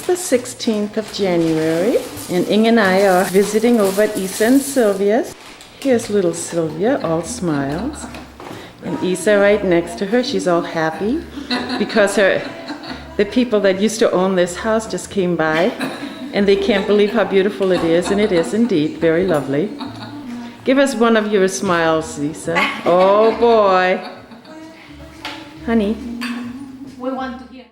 the 16th of January, and Inge and I are visiting over at Isa and Sylvia's. Here's little Sylvia, all smiles. And Isa right next to her, she's all happy because the people that used to own this house just came by and they can't believe how beautiful it is, and it is indeed very lovely. Give us one of your smiles, Isa. Oh boy. Honey. We want to hear.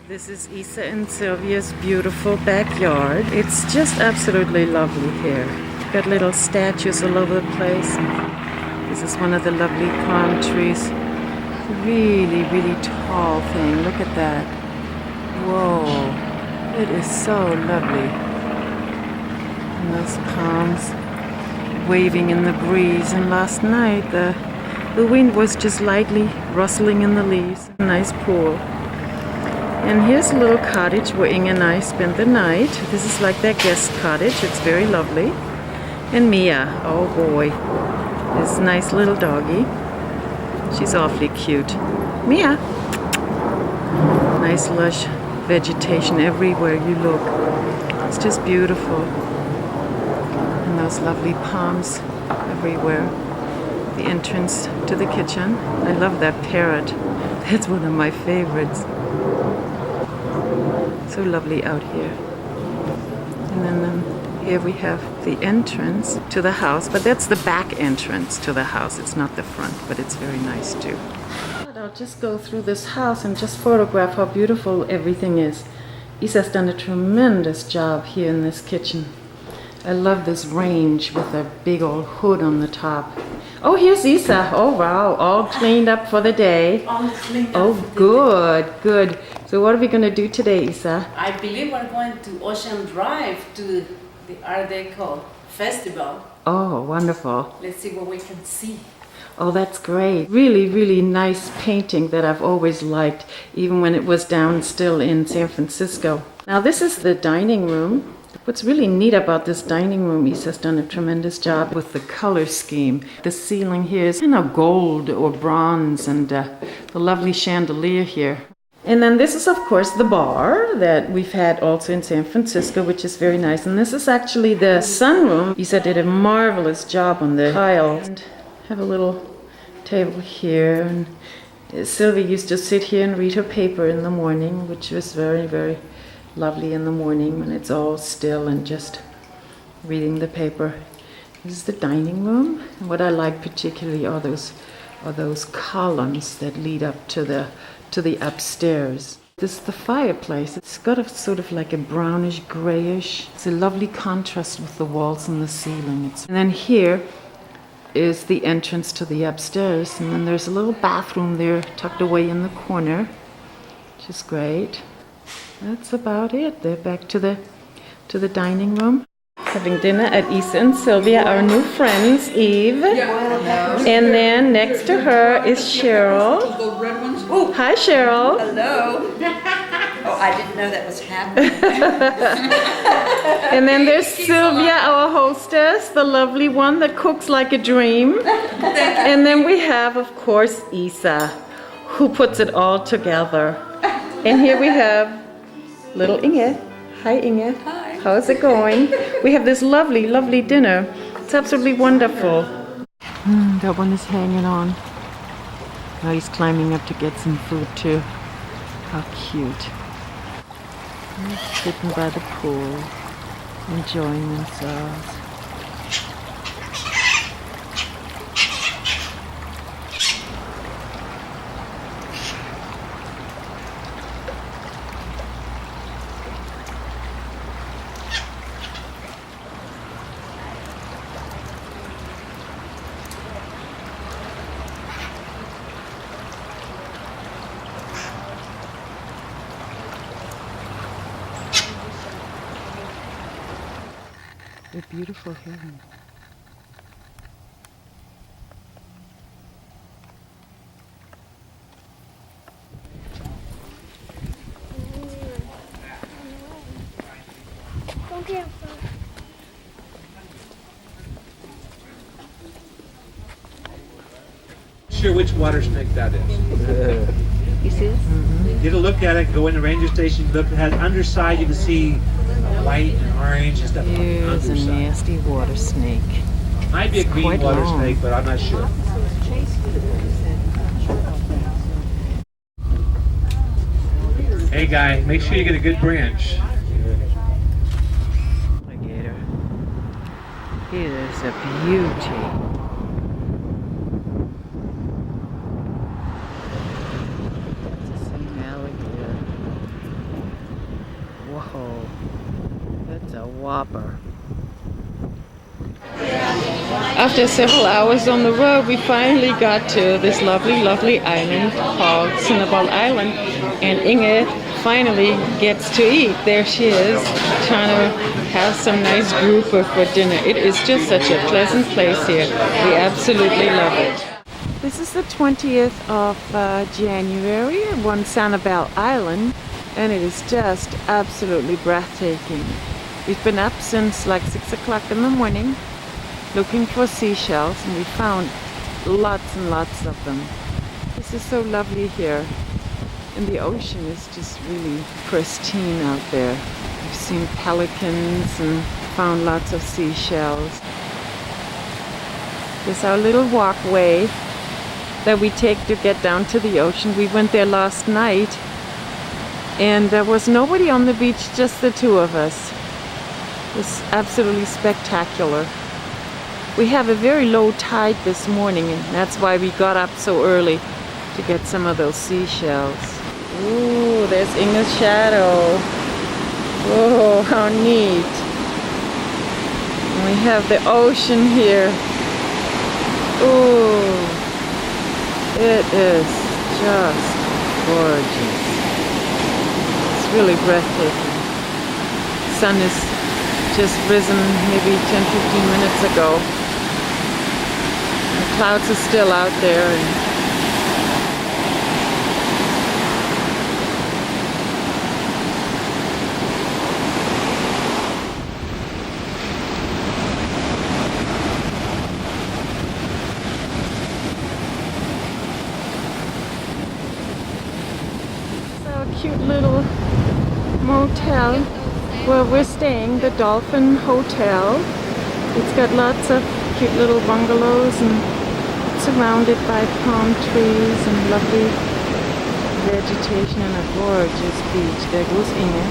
This is Isa and Sylvia's beautiful backyard. It's just absolutely lovely here. Got little statues all over the place. This is one of the lovely palm trees. Really, really tall thing. Look at that. Whoa. It is so lovely. And those palms waving in the breeze. And last night the wind was just lightly rustling in the leaves. A nice pool. And here's a little cottage where Inge and I spent the night. This is like their guest cottage. It's very lovely. And Mia, oh boy, this nice little doggy. She's awfully cute. Mia. Nice lush vegetation everywhere you look. It's just beautiful. And those lovely palms everywhere. The entrance to the kitchen. I love that parrot. That's one of my favorites. So lovely out here. And then here we have the entrance to the house, but that's the back entrance to the house. It's not the front, but it's very nice too. I'll just go through this house and just photograph how beautiful everything is. Isa's done a tremendous job here in this kitchen. I love this range with a big old hood on the top. Oh, here's Isa. Oh, wow. All cleaned up for the day. All cleaned up. Oh, good, good. So what are we going to do today, Isa? I believe we're going to Ocean Drive to the Art Deco Festival. Oh, wonderful. Let's see what we can see. Oh, that's great. Really, really nice painting that I've always liked, even when it was down still in San Francisco. Now, this is the dining room. What's really neat about this dining room, Isa's done a tremendous job with the color scheme. The ceiling here is gold or bronze, and the lovely chandelier here. And then this is, of course, the bar that we've had also in San Francisco, which is very nice. And this is actually the sunroom. Isa did a marvelous job on the tiles. And have a little table here. And Sylvia used to sit here and read her paper in the morning, which was very, very lovely in the morning when it's all still and just reading the paper. This is the dining room. And what I like particularly are those columns that lead up to the upstairs. This is the fireplace. It's got a sort of like a brownish grayish. It's a lovely contrast with the walls and the ceiling. And then here is the entrance to the upstairs, and then there's a little bathroom there tucked away in the corner, which is great. That's about it. They're back to the dining room. Having dinner at Isa and Sylvia, our new friends, Eve. And then next to her is Cheryl. Oh, Hi, Cheryl. hello. Oh, I didn't know that was happening. And then there's Sylvia, our hostess, the lovely one that cooks like a dream. And then we have, of course, Isa, who puts it all together. And here we have little Inge. Hi, Inge. Hi. How's it going? We have this lovely, lovely dinner. It's absolutely wonderful. That one is hanging on. Now he's climbing up to get some food too. How cute. He's sitting by the pool, enjoying themselves. A beautiful heaven. Sure which water snake that is. You see this? Get a look at it. Go in the ranger station. Look, it has underside. You can see white and orange and stuff on the Here's a underside. nasty water snake. Might be a It's green quite water long. snake, but I'm not sure. Hey guy, make sure you get a good branch. Alligator. He is a beauty. That's the same alligator. Whoa. That's a whopper. After several hours on the road, we finally got to this lovely, lovely island called Cinnabon Island. And Inge finally gets to eat. There she is, trying to have some nice grouper for dinner. It is just such a pleasant place here. We absolutely love it. This is the 20th of January on Sanibel Island, and it is just absolutely breathtaking. We've been up since like 6 o'clock in the morning looking for seashells, and we found lots and lots of them. This is so lovely here, and the ocean is just really pristine out there. We've seen pelicans and found lots of seashells. This is our little walkway that we take to get down to the ocean. We went there last night, and there was nobody on the beach, just the two of us. It was absolutely spectacular. We have a very low tide this morning, and that's why we got up so early to get some of those seashells. Ooh, there's Inge's shadow. Oh, how neat. And we have the ocean here. Ooh, it is just gorgeous. It's really breathtaking. Sun is just risen maybe 10-15 minutes ago. The clouds are still out there, and so a cute little motel where we're staying, the Dolphin Hotel. It's got lots of cute little bungalows and surrounded by palm trees and lovely vegetation and a gorgeous beach. There goes Inge.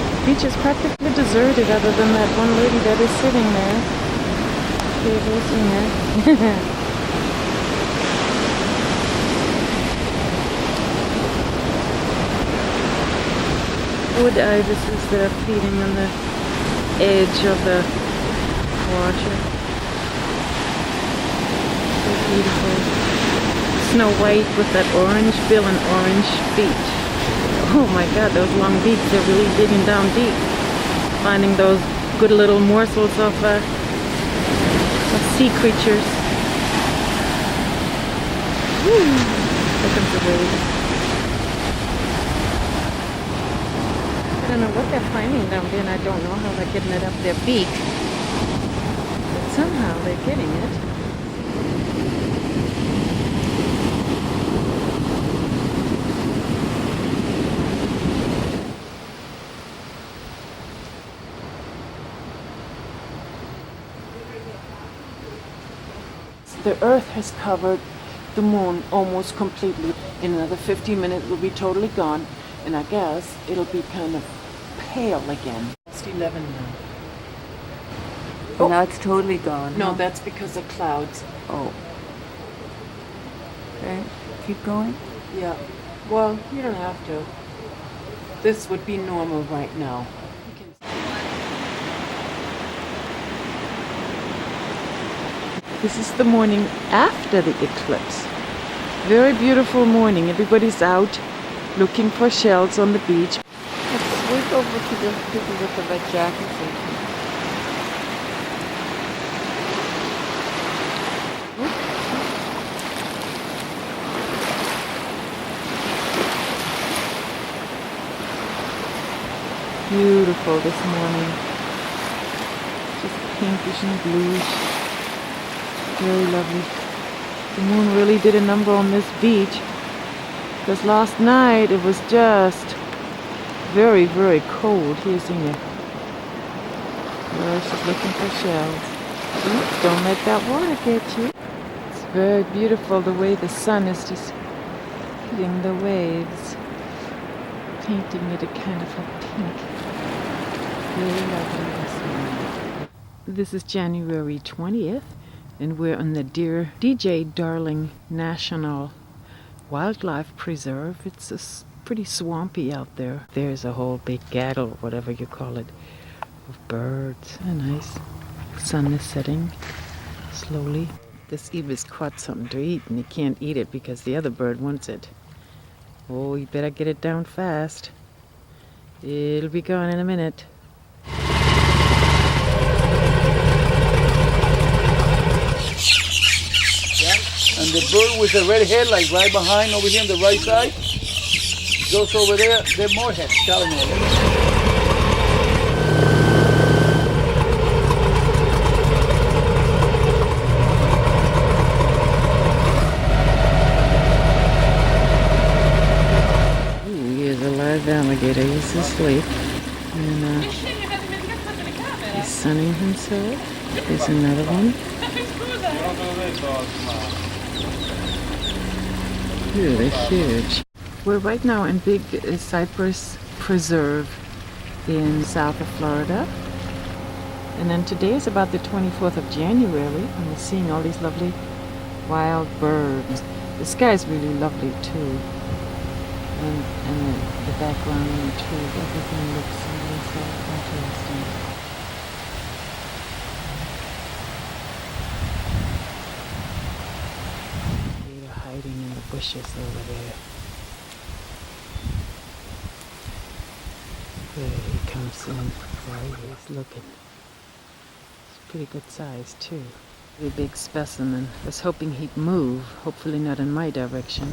The beach is practically deserted other than that one lady that is sitting there. There goes Inge. Wood ibises that are feeding on the edge of the water. So beautiful. Snow White with that orange bill and orange feet. Oh my god, those long beaks, they're really digging down deep. Finding those good little morsels of sea creatures. Woo! Here comes the wave. I don't know what they're finding down there, and I don't know how they're getting it up their beak. But somehow they're getting it. The Earth has covered the moon almost completely. In another 15 minutes, it will be totally gone, and I guess it'll be kind of pale again. It's 11 now. Oh. Now it's totally gone. No, huh? that's because of clouds. Oh. Okay, keep going. Yeah. Well, you don't have to. This would be normal right now. This is the morning after the eclipse. Very beautiful morning. Everybody's out looking for shells on the beach. Let's switch over to the people with the red jackets. Beautiful this morning. Just pinkish and bluish. Very lovely. The moon really did a number on this beach. Because last night it was just very, very cold. Here's Inge. Oh, she's looking for shells. Oops, don't let that water get you. It's very beautiful the way the sun is just hitting the waves, painting it a kind of a pink. Very lovely this morning. This is January 20th, and we're on the DJ Darling National Wildlife Preserve. It's pretty swampy out there. There's a whole big gaggle, whatever you call it, of birds. Nice. Sun is setting slowly. This ibis caught something to eat, and he can't eat it because the other bird wants it. Oh, you better get it down fast. It'll be gone in a minute. And the bird with the red head, like right behind over here on the right side, goes over there. They're moorheads, Calamari. Here's a live alligator. He's asleep. And he's sunning himself. There's another one. Really huge. We're right now in Big Cypress Preserve in south of Florida. And then today is about the 24th of January, and we're seeing all these lovely wild birds. The sky is really lovely too. And the background and the trees, everything looks really so interesting. They're hiding in the bushes over there. There he comes in. There he is looking. It's pretty good size too. Pretty big specimen. I was hoping he'd move, hopefully not in my direction.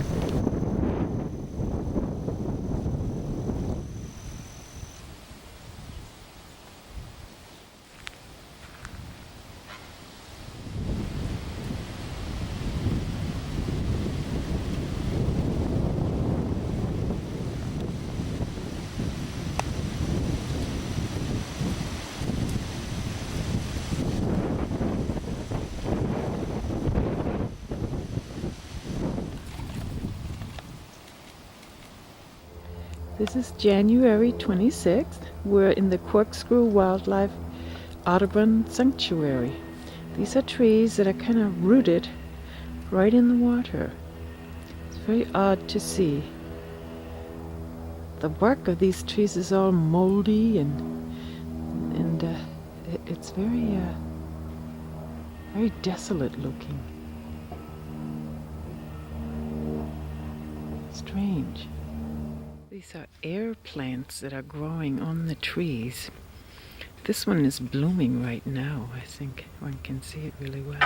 This is January 26th. We're in the Corkscrew Wildlife Audubon Sanctuary. These are trees that are kind of rooted right in the water. It's very odd to see. The bark of these trees is all moldy and it's very desolate looking. Strange. These are air plants that are growing on the trees. This one is blooming right now. I think one can see it really well.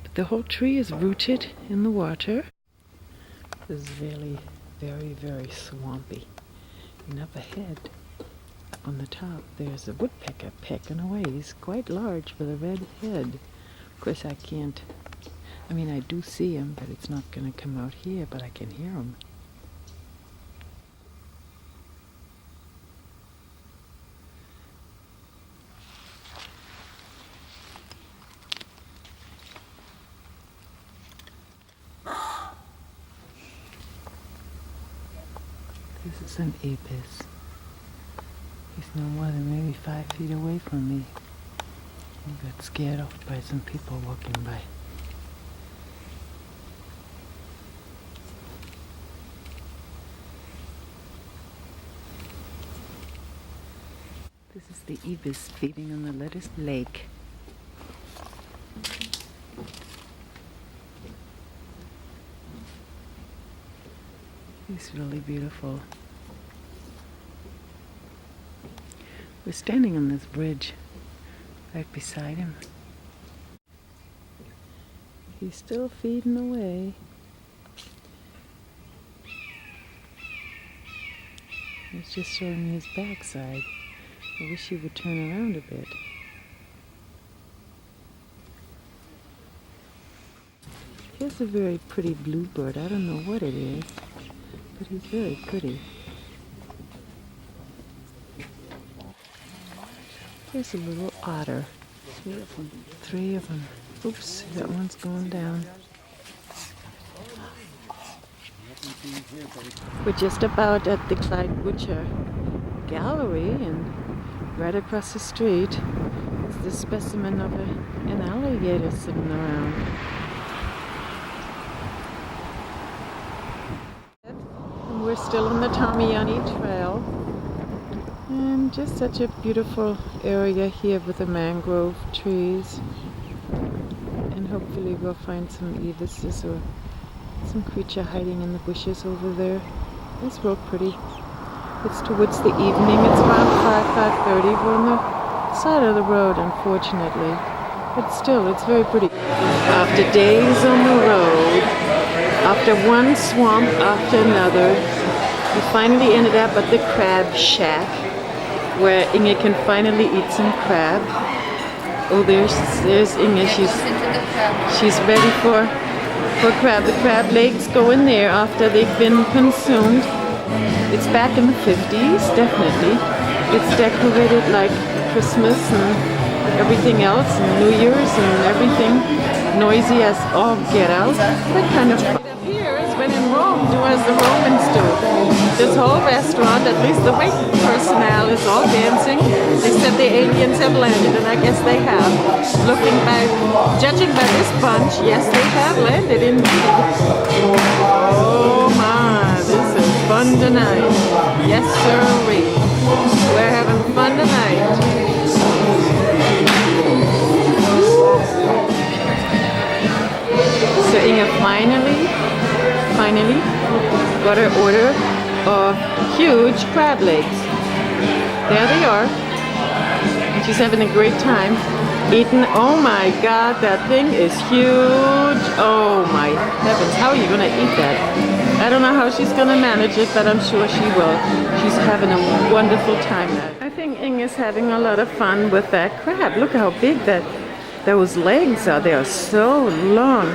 But the whole tree is rooted in the water. This is really very, very swampy. And up ahead, up on the top, there's a woodpecker pecking away. He's quite large with a red head. Of course, I do see him, but it's not going to come out here, but I can hear him. This is an ibis. He's no more than maybe 5 feet away from me. He got scared off by some people walking by. This is the ibis feeding on the lettuce lake. He's really beautiful. We're standing on this bridge right beside him. He's still feeding away. He's just showing me his backside. I wish he would turn around a bit. Here's a very pretty bluebird. I don't know what it is. but he's very pretty. Here's a little otter. 3 of them. 3 of them. Oops, that one's going down. We're just about at the Clyde Butcher Gallery, and right across the street is the specimen of an alligator sitting around. And we're still on the Tamiami Trail. And just such a beautiful area here with the mangrove trees. And hopefully we'll find some ibises or some creature hiding in the bushes over there. It's real pretty. It's towards the evening. It's around 5:30. We're on the side of the road, unfortunately. But still, it's very pretty. After days on the road, after one swamp after another, we finally ended up at the crab shack, where Inge can finally eat some crab. Oh, there's Inge. She's ready for crab. The crab legs go in there after they've been consumed. It's back in the 50s, definitely. It's decorated like Christmas and everything else, and New Year's and everything. Noisy as all get out, but kind of fun. It appears when in Rome, do as the Romans do. This whole restaurant, at least the wait personnel, is all dancing. They said the aliens have landed, and I guess they have. Judging by this bunch, yes, they have landed indeed. Oh my, this is fun tonight. Yes, sirree. We're having fun tonight. So Inge finally got her order of huge crab legs. There they are. And she's having a great time eating. Oh my God, that thing is huge. Oh my heavens, how are you gonna eat that? I don't know how she's gonna manage it, but I'm sure she will. She's having a wonderful time now. I think Inge is having a lot of fun with that crab. Look how big those legs are. They are so long.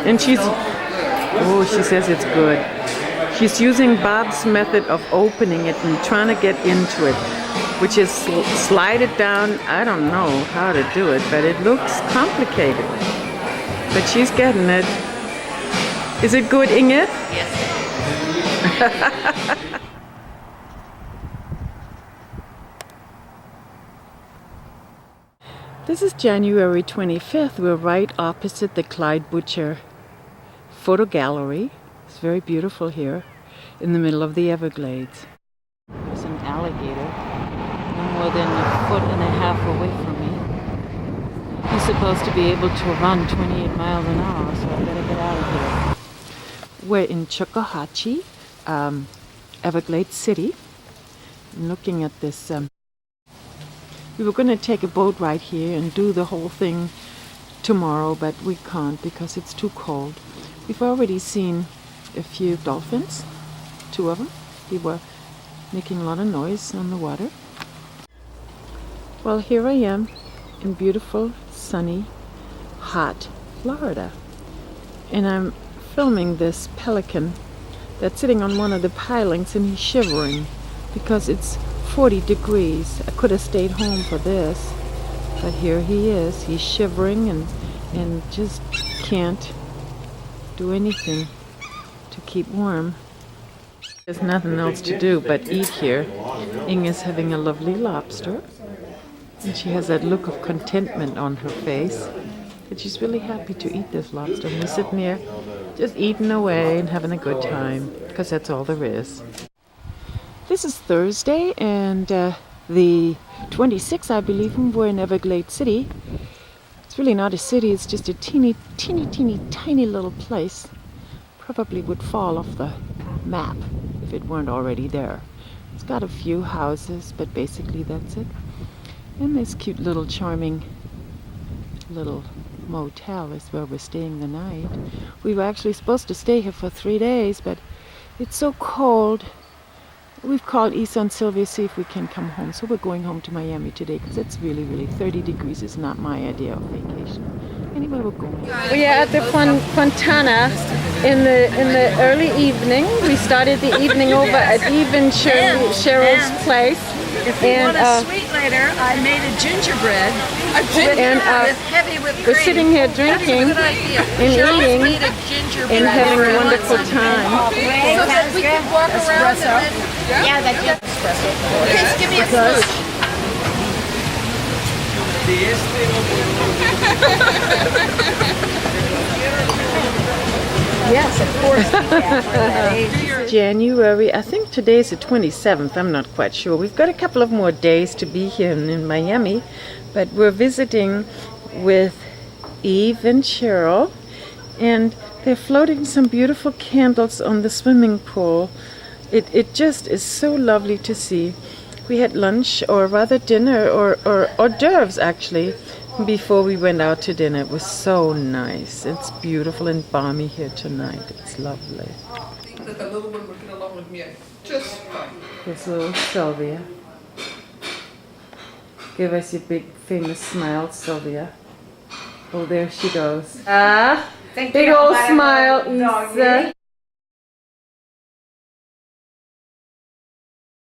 And she says it's good. She's using Bob's method of opening it and trying to get into it, which is slide it down. I don't know how to do it, but it looks complicated. But she's getting it. Is it good, Inge? Yes. This is January 25th. We're right opposite the Clyde Butcher Photo Gallery. It's very beautiful here in the middle of the Everglades. There's an alligator no more than 1.5 feet away from me. He's supposed to be able to run 28 miles an hour, so I better get out of here. We're in Chocohatchee, Everglades City. I'm looking at this. We were going to take a boat ride here and do the whole thing tomorrow, but we can't because it's too cold. We've already seen a few dolphins, 2 of them. They were making a lot of noise on the water. Well, here I am in beautiful, sunny, hot Florida. And I'm filming this pelican that's sitting on one of the pilings, and he's shivering because it's 40 degrees. I could have stayed home for this, but here he is. He's shivering and just can't do anything to keep warm. There's nothing else to do but eat here. Inge's having a lovely lobster, and she has that look of contentment on her face that she's really happy to eat this lobster. And we're sitting here just eating away and having a good time, because that's all there is. This is Thursday, and the 26th, I believe, we're in Everglades City. It's really not a city, it's just a teeny, tiny little place. Probably would fall off the map if it weren't already there. It's got a few houses, but basically that's it. And this cute little charming little motel is where we're staying the night. We were actually supposed to stay here for 3 days, but it's so cold. We've called Isa and Sylvia to see if we can come home. So we're going home to Miami today because it's really, 30 degrees is not my idea of vacation. Anywhere we're going. We are at the Fontana in the early evening. We started the evening over at Cheryl's place. If you And, want a sweet later, I made a gingerbread. and Heavy whipped we're cream. sitting here drinking and eating and having a wonderful time. So that we can walk around and then... Yeah, that's espresso. Okay, give me a smooch. Yes, of course. January, I think today is the 27th, I'm not quite sure. We've got a couple of more days to be here in Miami, but we're visiting with Eve and Cheryl, and they're floating some beautiful candles on the swimming pool. It just is so lovely to see. We had lunch, or rather dinner, or hors d'oeuvres actually, before we went out to dinner. It was so nice. It's beautiful and balmy here tonight. It's lovely. That the little one would get along with me just fine. Here's little Sylvia. Give us your big famous smile, Sylvia. Oh, there she goes. Ah, big old smile, Isa.